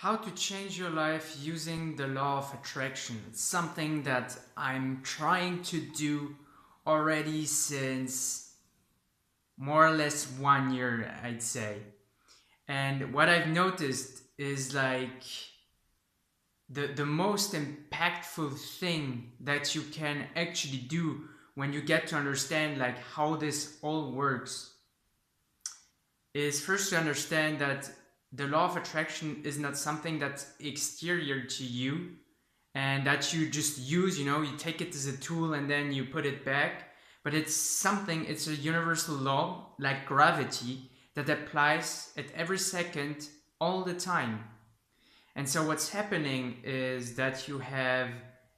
How to change your life using the law of attraction. It's something that I'm trying to do already since more or less 1 year, I'd say. And what I've noticed is like the most impactful thing that you can actually do when you get to understand like how this all works is first to understand that the law of attraction is not something that's exterior to you and that you just use, you take it as a tool and then you put it back. But it's a universal law like gravity that applies at every second all the time. And so what's happening is that you have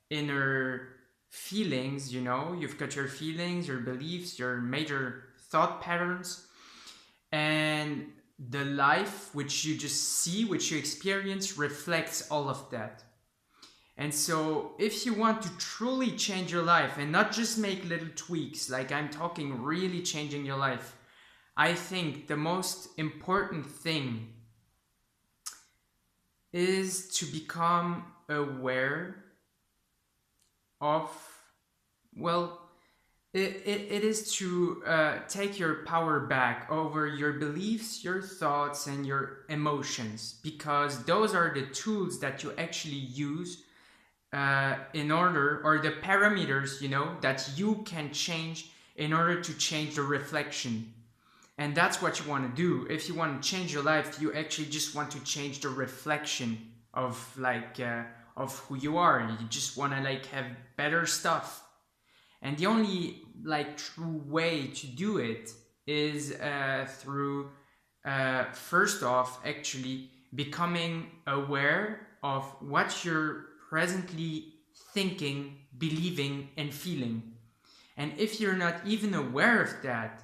inner feelings, you've got your feelings, your beliefs, your major thought patterns, and the life which you just see, which you experience, reflects all of that. And so if you want to truly change your life and not just make little tweaks, like I'm talking really changing your life, I think the most important thing is to become aware of, well, it is to take your power back over your beliefs, your thoughts, and your emotions, because those are the tools that you actually use in order, or the parameters, that you can change in order to change the reflection. And that's what you want to do. If you want to change your life, you actually just want to change the reflection of of who you are. You just want to have better stuff. And the only true way to do it is through first off actually becoming aware of what you're presently thinking, believing, and feeling. And if you're not even aware of that,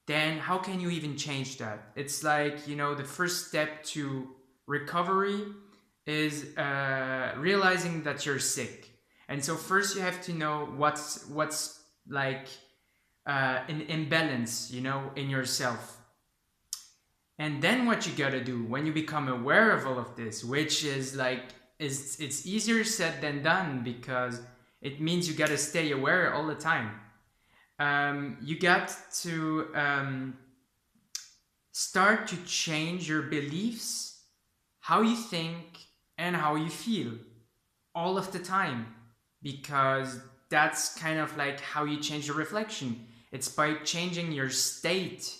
then how can you even change that? It's the first step to recovery is realizing that you're sick. And so first you have to know what's an imbalance, in yourself. And then what you gotta do when you become aware of all of this, which is it's easier said than done, because it means you gotta stay aware all the time. You got to start to change your beliefs, how you think, and how you feel all of the time, because that's kind of how you change your reflection. It's by changing your state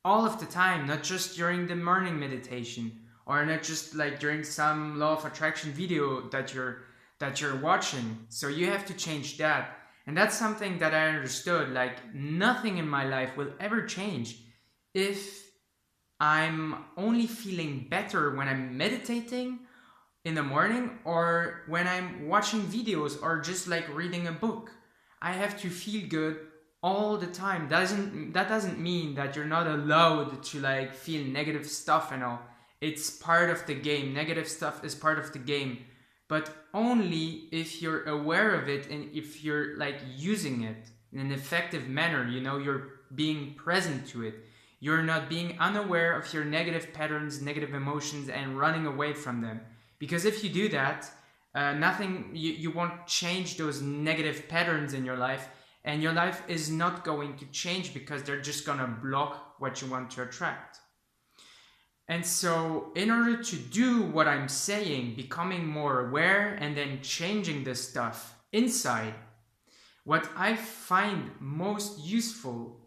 all of the time, not just during the morning meditation, or not just during some law of attraction video that you're watching. So you have to change that. And that's something that I understood, nothing in my life will ever change if I'm only feeling better when I'm meditating in the morning or when I'm watching videos or just reading a book. I have to feel good all the time. That doesn't mean that you're not allowed to feel negative stuff and all. It's part of the game. Negative stuff is part of the game. But only if you're aware of it and if you're using it in an effective manner, you're being present to it. You're not being unaware of your negative patterns, negative emotions, and running away from them. Because if you do that, you won't change those negative patterns in your life, and your life is not going to change because they're just gonna block what you want to attract. And so in order to do what I'm saying, becoming more aware and then changing the stuff inside, what I find most useful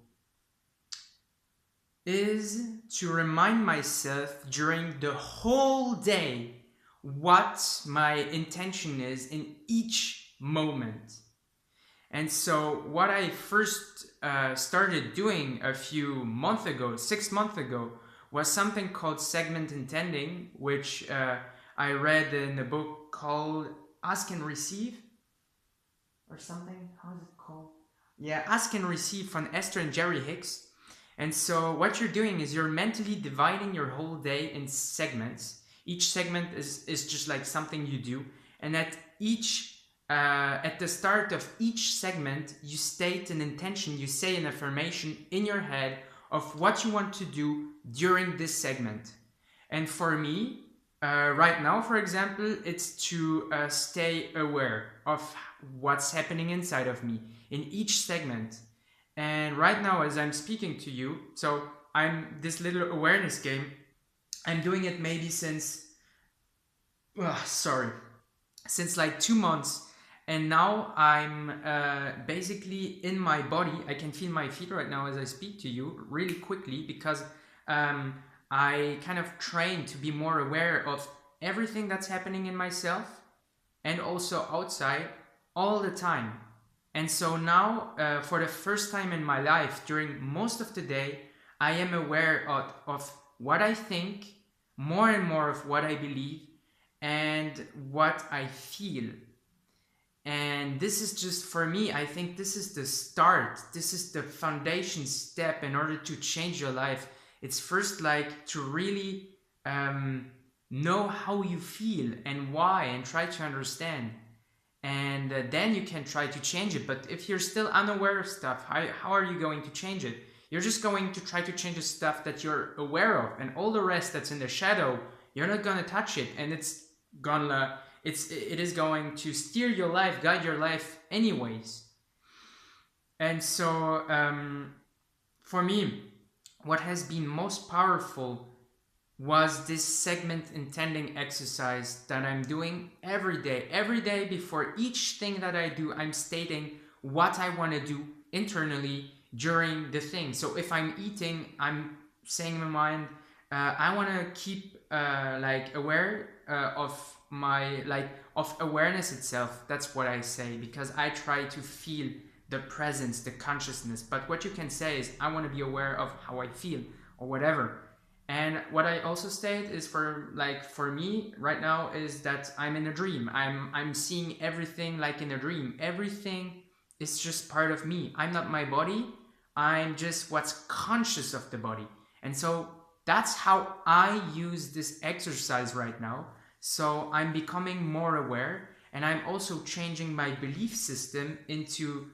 is to remind myself during the whole day what my intention is in each moment. And so what I first started doing a few months ago, 6 months ago, was something called segment intending, which I read in a book called Ask and Receive, or something. How is it called? Yeah, Ask and Receive, from Esther and Jerry Hicks. And so what you're doing is you're mentally dividing your whole day in segments. Each segment is just something you do, and at the start of each segment, you state an intention, you say an affirmation in your head of what you want to do during this segment. And for me, Right now, for example, it's to stay aware of what's happening inside of me in each segment. And right now, as I'm speaking to you, so I'm this little awareness game. I'm doing it maybe since, sorry, since like 2 months. And now I'm basically in my body. I can feel my feet right now as I speak to you really quickly because um, I kind of trained to be more aware of everything that's happening in myself and also outside all the time. And so now, for the first time in my life, during most of the day, I am aware of what I think, more and more of what I believe, and what I feel. And this is just for me, I think this is the start. This is the foundation step in order to change your life. It's first like to really know how you feel and why and try to understand. And then you can try to change it. But if you're still unaware of stuff, how are you going to change it? You're just going to try to change the stuff that you're aware of, and all the rest that's in the shadow, you're not gonna touch it, and it is going to steer your life, guide your life anyways. And so for me, what has been most powerful was this segment intending exercise that I'm doing every day. Every day before each thing that I do, I'm stating what I want to do internally during the thing. So if I'm eating, I'm saying in my mind, I want to keep like aware of my of awareness itself. That's what I say, because I try to feel the presence, the consciousness. But what you can say is, I want to be aware of how I feel or whatever. And what I also state is, for me right now, is that I'm in a dream. I'm seeing everything like in a dream. Everything is just part of me. I'm not my body. I'm just what's conscious of the body. And so that's how I use this exercise right now. So I'm becoming more aware, and I'm also changing my belief system into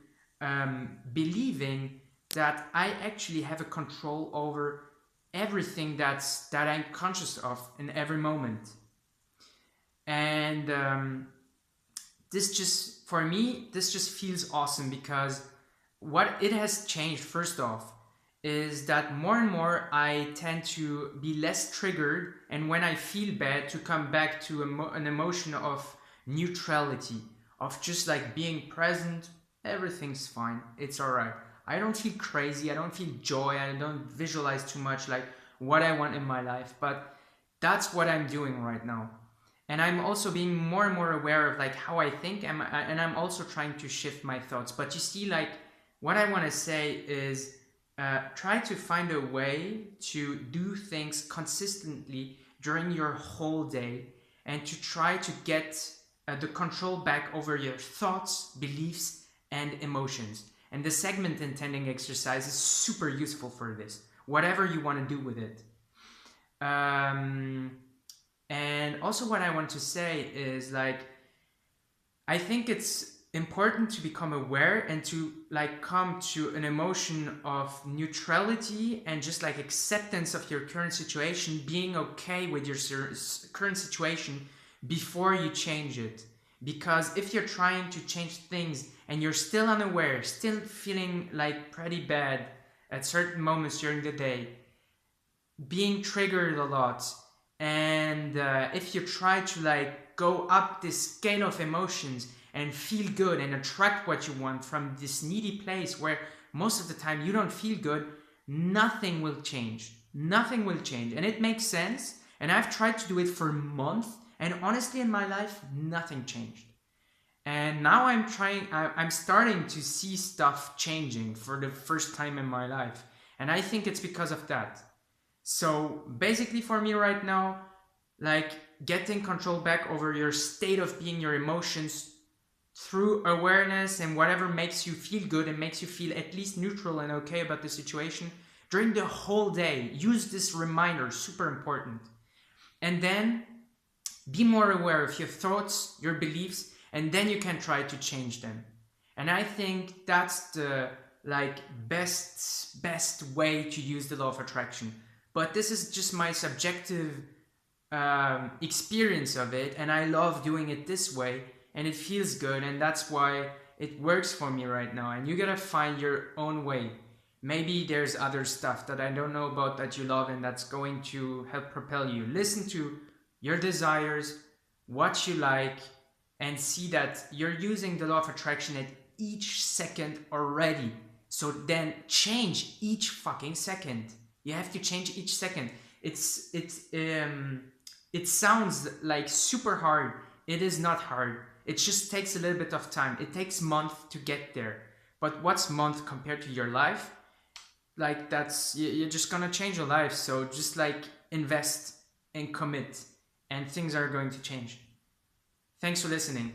believing that I actually have a control over everything that I'm conscious of in every moment. And this just, for me, this just feels awesome, because what it has changed, first off, is that more and more I tend to be less triggered, and when I feel bad, to come back to an emotion of neutrality, of just like being present. Everything's fine, it's all right. I don't feel crazy, I don't feel joy, I don't visualize too much like what I want in my life, but that's what I'm doing right now. And I'm also being more and more aware of like how I think, and I'm also trying to shift my thoughts. But you see, like, what I want to say is, try to find a way to do things consistently during your whole day, and to try to get the control back over your thoughts, beliefs, and emotions. And the segment intending exercise is super useful for this, whatever you want to do with it. And also what I want to say is, like, I think it's important to become aware and to like come to an emotion of neutrality and just like acceptance of your current situation, being okay with your current situation before you change it. Because if you're trying to change things and you're still unaware, still feeling like pretty bad at certain moments during the day, being triggered a lot, and if you try to like go up this scale of emotions and feel good and attract what you want from this needy place where most of the time you don't feel good, nothing will change. Nothing will change. And it makes sense. And I've tried to do it for months, and honestly in my life, nothing changed. And now I'm starting to see stuff changing for the first time in my life. And I think it's because of that. So basically for me right now, like, getting control back over your state of being, your emotions, through awareness and whatever makes you feel good and makes you feel at least neutral and okay about the situation during the whole day. Use this reminder, super important. And then be more aware of your thoughts, your beliefs, and then you can try to change them. And I think that's the like best way to use the law of attraction. But this is just my subjective experience of it, and I love doing it this way, and it feels good, and that's why it works for me right now. And you gotta find your own way. Maybe there's other stuff that I don't know about that you love and that's going to help propel you. Listen to your desires, what you like, and see that you're using the law of attraction at each second already. So then change each fucking second. You have to change each second. It sounds like super hard. It is not hard. It just takes a little bit of time. It takes months to get there. But what's month compared to your life? Like that's you're just gonna change your life. So just like invest and commit, and things are going to change. Thanks for listening.